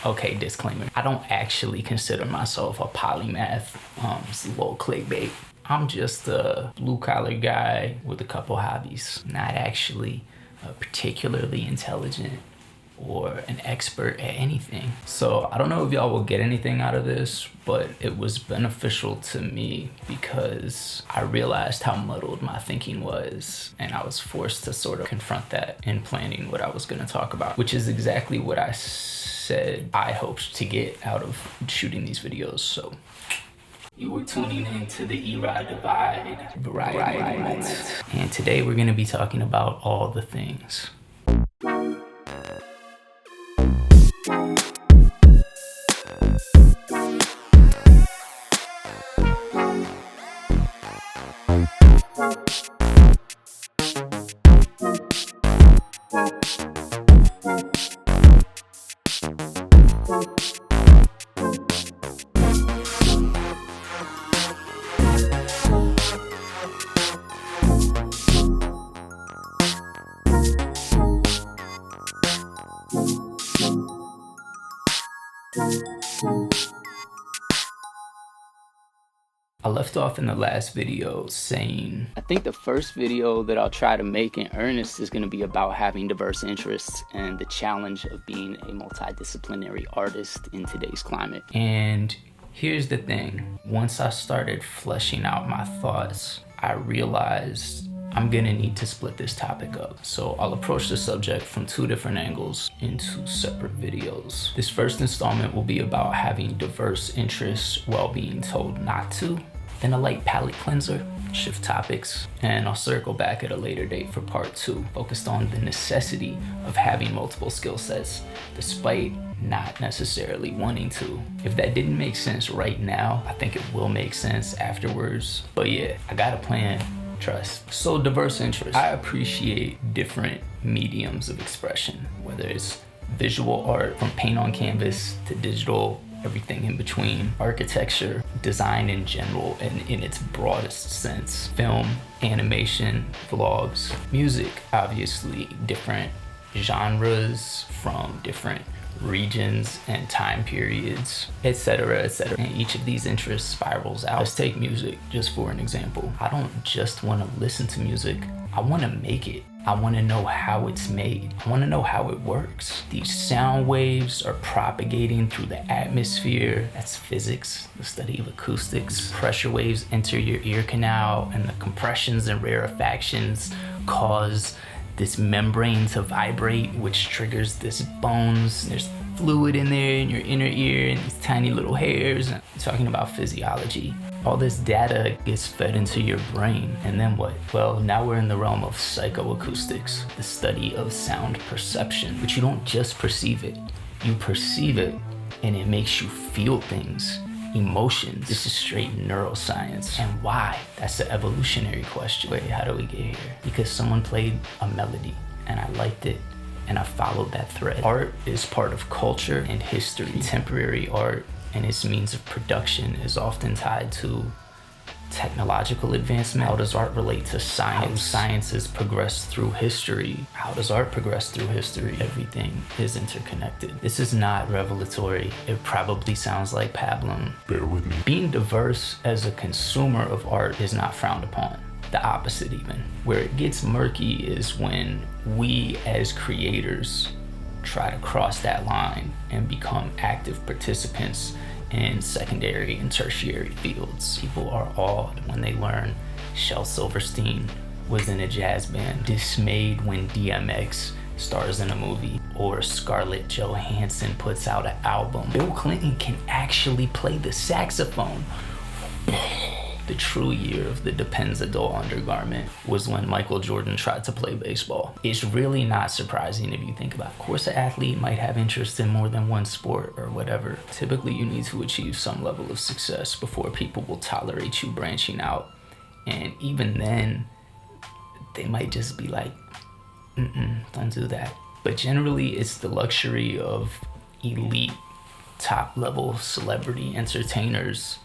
Okay, disclaimer. I don't actually consider myself a polymath. It's a little clickbait. I'm just a blue-collar guy with a couple hobbies. Not actually particularly intelligent or an expert at anything. So I don't know if y'all will get anything out of this, but it was beneficial to me because I realized how muddled my thinking was, and I was forced to sort of confront that in planning what I was gonna talk about, which is exactly what I said I hoped to get out of shooting these videos. So you were tuning in to the E-Rod Divide variety moments. And today we're gonna be talking about all the things. I left off in the last video saying, I think the first video that I'll try to make in earnest is going to be about having diverse interests and the challenge of being a multidisciplinary artist in today's climate. And here's the thing, once I started fleshing out my thoughts, I realized I'm gonna need to split this topic up. So I'll approach the subject from two different angles in two separate videos. This first installment will be about having diverse interests while being told not to. Then a light palate cleanser, shift topics, and I'll circle back at a later date for part two, focused on the necessity of having multiple skill sets, despite not necessarily wanting to. If that didn't make sense right now, I think it will make sense afterwards. But yeah, I got a plan. Trust. So diverse interests. I appreciate different mediums of expression, whether it's visual art from paint on canvas to digital, everything in between, architecture, design in general and in its broadest sense, film, animation, vlogs, music, obviously different genres from different regions and time periods, etc., etc. And each of these interests spirals out. Let's take music just for an example. I don't just want to listen to music, I want to make it. I want to know how it's made. I want to know how it works. These sound waves are propagating through the atmosphere. That's physics, the study of acoustics. Pressure waves enter your ear canal, and the compressions and rarefactions cause this membrane to vibrate, which triggers this bones. There's fluid in there in your inner ear and these tiny little hairs. I'm talking about physiology. All this data gets fed into your brain, and then what? Well, now we're in the realm of psychoacoustics, the study of sound perception. But you don't just perceive it, you perceive it and it makes you feel things. Emotions. This is straight neuroscience. And why? That's the evolutionary question. Wait, how do we get here? Because someone played a melody and I liked it and I followed that thread. Art is part of culture and history. Contemporary art and its means of production is often tied to technological advancement. How does art relate to science? How science has progressed through history. How does art progress through history? Everything is interconnected. This is not revelatory. It probably sounds like pablum. Bear with me. Being diverse as a consumer of art is not frowned upon. The opposite even. Where it gets murky is when we as creators try to cross that line and become active participants in secondary and tertiary fields. People are awed when they learn Shel Silverstein was in a jazz band, dismayed when DMX stars in a movie, or Scarlett Johansson puts out an album. Bill Clinton can actually play the saxophone. The true year of the Depends adult undergarment was when Michael Jordan tried to play baseball. It's really not surprising if you think about it. Of course, an athlete might have interest in more than one sport or whatever. Typically, you need to achieve some level of success before people will tolerate you branching out. And even then, they might just be like, don't do that. But generally, it's the luxury of elite, top-level celebrity entertainers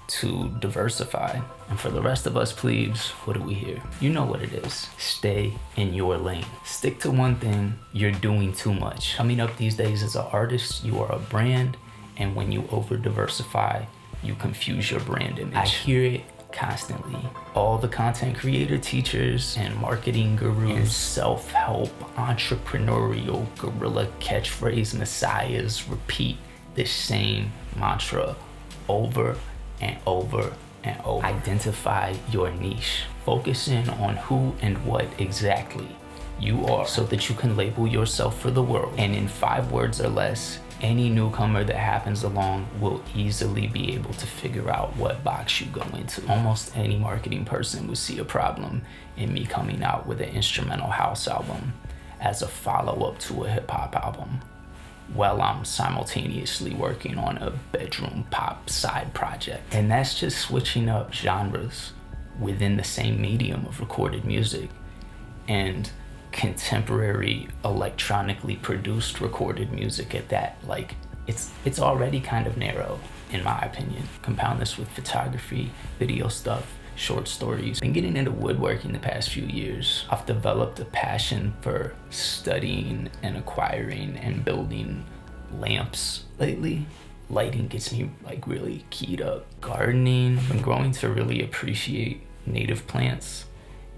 to diversify. And for the rest of us plebes, what do we hear? You know what it is. Stay in your lane. Stick to one thing. You're doing too much. Coming up these days as an artist, you are a brand, and when you over diversify, you confuse your brand image. I hear it constantly. All the content creator teachers and marketing gurus and self-help entrepreneurial guerrilla catchphrase messiahs repeat the same mantra over and over and over. Identify your niche. Focus in on who and what exactly you are so that you can label yourself for the world. And in 5 words or less, any newcomer that happens along will easily be able to figure out what box you go into. Almost any marketing person would see a problem in me coming out with an instrumental house album as a follow-up to a hip-hop album, while I'm simultaneously working on a bedroom pop side project. And that's just switching up genres within the same medium of recorded music and contemporary electronically produced recorded music at that. Like, it's already kind of narrow in my opinion. Compound this with photography, video stuff, short stories. Been getting into woodworking the past few years. I've developed a passion for studying and acquiring and building lamps lately. Lighting gets me like really keyed up. Gardening, I've been growing to really appreciate native plants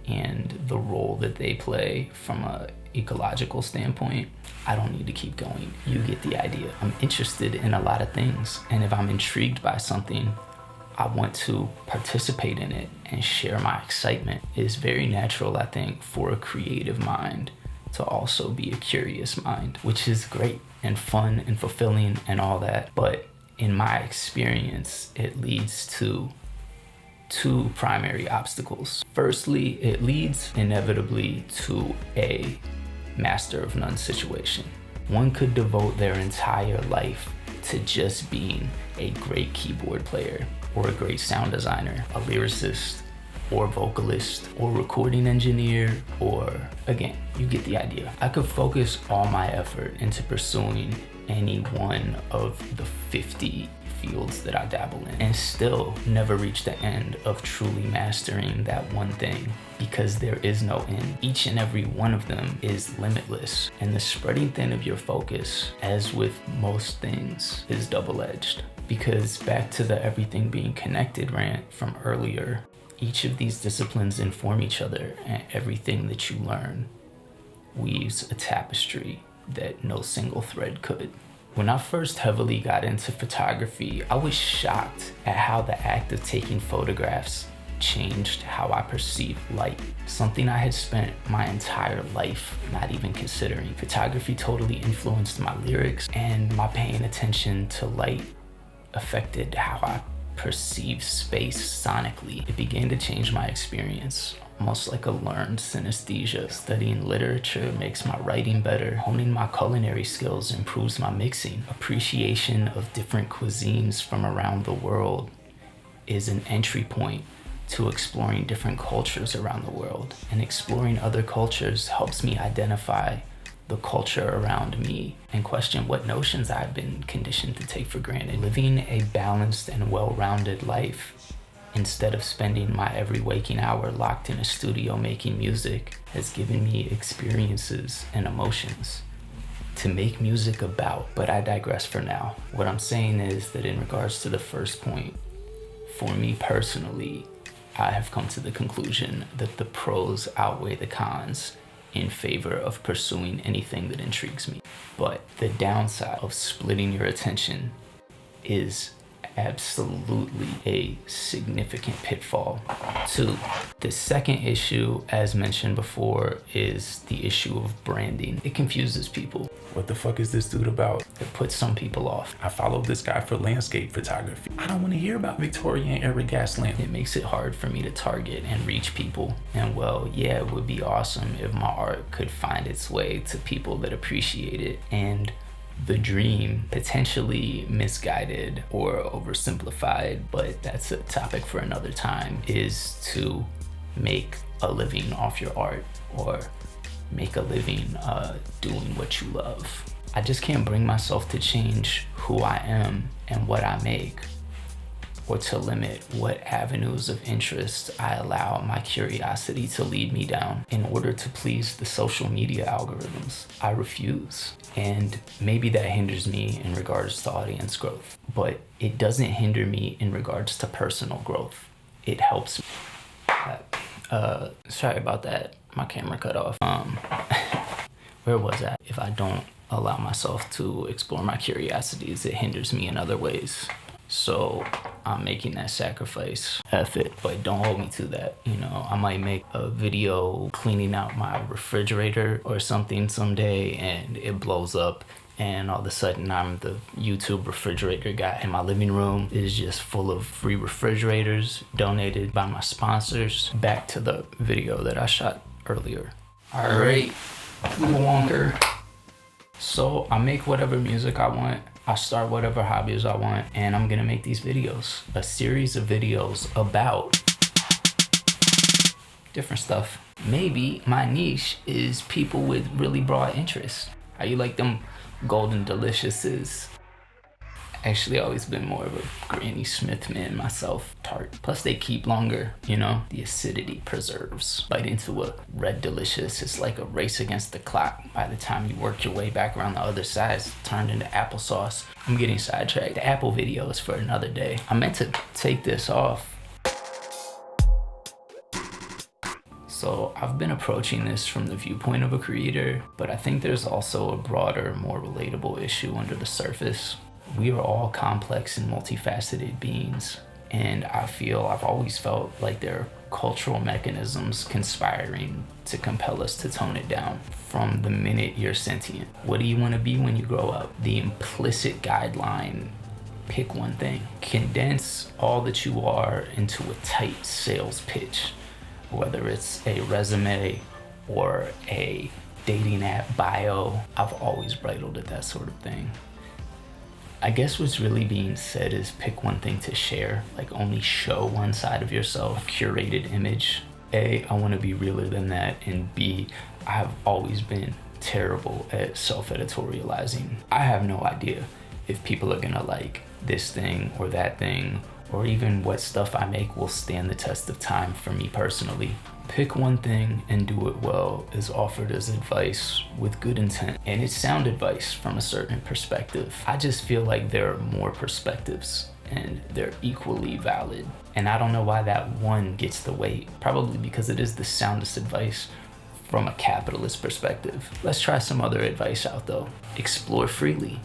and the role that they play from a ecological standpoint. I don't need to keep going. You get the idea. I'm interested in a lot of things, and if I'm intrigued by something, I want to participate in it and share my excitement. It is very natural, I think, for a creative mind to also be a curious mind, which is great and fun and fulfilling and all that. But in my experience, it leads to 2 primary obstacles. Firstly, it leads inevitably to a master of none situation. One could devote their entire life to just being a great keyboard player or a great sound designer, a lyricist or vocalist or recording engineer, or again, you get the idea. I could focus all my effort into pursuing any one of the 50 fields that I dabble in and still never reach the end of truly mastering that one thing, because there is no end. Each and every one of them is limitless, and the spreading thin of your focus, as with most things, is double-edged. Because back to the everything being connected rant from earlier, each of these disciplines inform each other, and everything that you learn weaves a tapestry that no single thread could. When I first heavily got into photography, I was shocked at how the act of taking photographs changed how I perceived light, something I had spent my entire life not even considering. Photography totally influenced my lyrics, and my paying attention to light affected how I perceived space sonically. It began to change my experience, almost like a learned synesthesia. Studying literature makes my writing better. Honing my culinary skills improves my mixing. Appreciation of different cuisines from around the world is an entry point to exploring different cultures around the world. And exploring other cultures helps me identify the culture around me and question what notions I've been conditioned to take for granted. Living a balanced and well-rounded life instead of spending my every waking hour locked in a studio making music has given me experiences and emotions to make music about. But I digress for now. What I'm saying is that in regards to the first point, for me personally, I have come to the conclusion that the pros outweigh the cons in favor of pursuing anything that intrigues me. But the downside of splitting your attention is absolutely a significant pitfall. 2, the second issue, as mentioned before, is the issue of branding. It confuses people. What the fuck is this dude about? It puts some people off. I followed this guy for landscape photography. I don't want to hear about Victorian era gas lamp. It makes it hard for me to target and reach people. And well, yeah, it would be awesome if my art could find its way to people that appreciate it. And the dream, potentially misguided or oversimplified, but that's a topic for another time, is to make a living off your art or make a living doing what you love. I just can't bring myself to change who I am and what I make or to limit what avenues of interest I allow my curiosity to lead me down in order to please the social media algorithms. I refuse. And maybe that hinders me in regards to audience growth, but it doesn't hinder me in regards to personal growth. It helps me. Sorry about that. My camera cut off. Where was I? If I don't allow myself to explore my curiosities, it hinders me in other ways. So I'm making that sacrifice. F it, but don't hold me to that. You know, I might make a video cleaning out my refrigerator or something someday and it blows up, and all of a sudden I'm the YouTube refrigerator guy, and my living room is just full of free refrigerators donated by my sponsors. Back to the video that I shot earlier. All right, Wonker. So I make whatever music I want, I start whatever hobbies I want, and I'm gonna make these videos, a series of videos about different stuff. Maybe my niche is people with really broad interests. How you like them golden deliciouses? Actually, I've always been more of a Granny Smith man myself. Tart. Plus they keep longer, you know? The acidity preserves. Bite into a red delicious, it's like a race against the clock. By the time you work your way back around the other side, it's turned into applesauce. I'm getting sidetracked. The apple video is for another day. I meant to take this off. So I've been approaching this from the viewpoint of a creator, but I think there's also a broader, more relatable issue under the surface. We are all complex and multifaceted beings, and I've always felt like there are cultural mechanisms conspiring to compel us to tone it down. From the minute you're sentient, what do you want to be when you grow up? The implicit guideline, pick one thing. Condense all that you are into a tight sales pitch, whether it's a resume or a dating app bio. I've always bridled at that sort of thing. I guess what's really being said is pick one thing to share, like only show one side of yourself, curated image. A, I want to be realer than that, and B, I have always been terrible at self-editorializing. I have no idea if people are gonna like this thing or that thing, or even what stuff I make will stand the test of time for me personally. Pick one thing and do it well is offered as advice with good intent, and it's sound advice from a certain perspective. I just feel like there are more perspectives and they're equally valid, and I don't know why that one gets the weight. Probably because it is the soundest advice from a capitalist perspective. Let's try some other advice out though. Explore freely.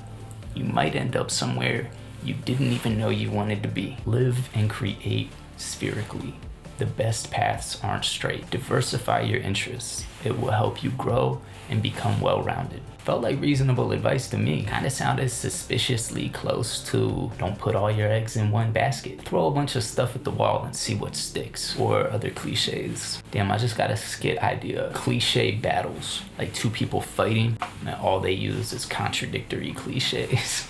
You might end up somewhere you didn't even know you wanted to be. Live and create spherically. The best paths aren't straight. Diversify your interests. It will help you grow and become well-rounded. Felt like reasonable advice to me. Kind of sounded suspiciously close to don't put all your eggs in one basket. Throw a bunch of stuff at the wall and see what sticks. Or other cliches. Damn, I just got a skit idea. Cliche battles. Like two people fighting and all they use is contradictory cliches.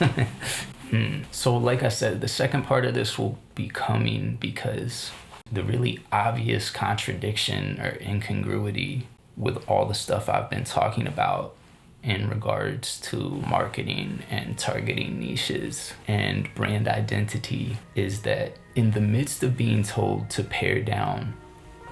So like I said, the second part of this will be coming because the really obvious contradiction or incongruity with all the stuff I've been talking about in regards to marketing and targeting niches and brand identity is that in the midst of being told to pare down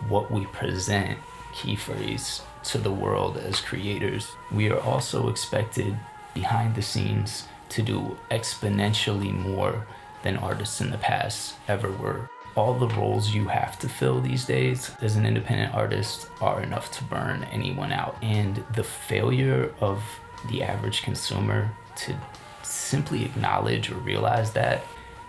what we present, key phrase, to the world as creators, we are also expected behind the scenes to do exponentially more than artists in the past ever were. All the roles you have to fill these days as an independent artist are enough to burn anyone out. And the failure of the average consumer to simply acknowledge or realize that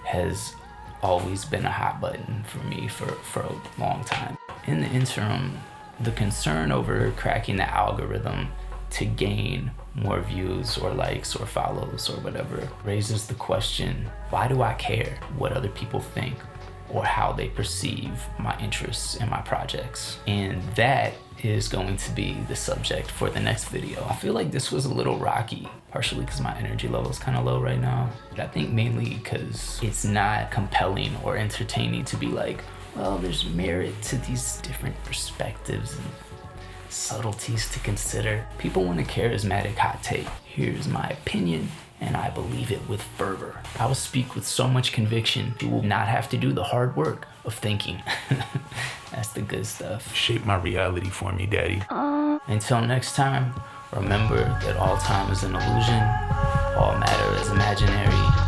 has always been a hot button for me for a long time. In the interim, the concern over cracking the algorithm to gain more views or likes or follows or whatever raises the question, why do I care what other people think or how they perceive my interests and my projects? And that is going to be the subject for the next video. I feel like this was a little rocky, partially because my energy level is kind of low right now, but I think mainly because it's not compelling or entertaining to be like, well, there's merit to these different perspectives and subtleties to consider. People want a charismatic hot take. Here's my opinion, and I believe it with fervor. I will speak with so much conviction, you will not have to do the hard work of thinking. That's the good stuff. Shape my reality for me, Daddy. Until next time, remember that all time is an illusion, all matter is imaginary,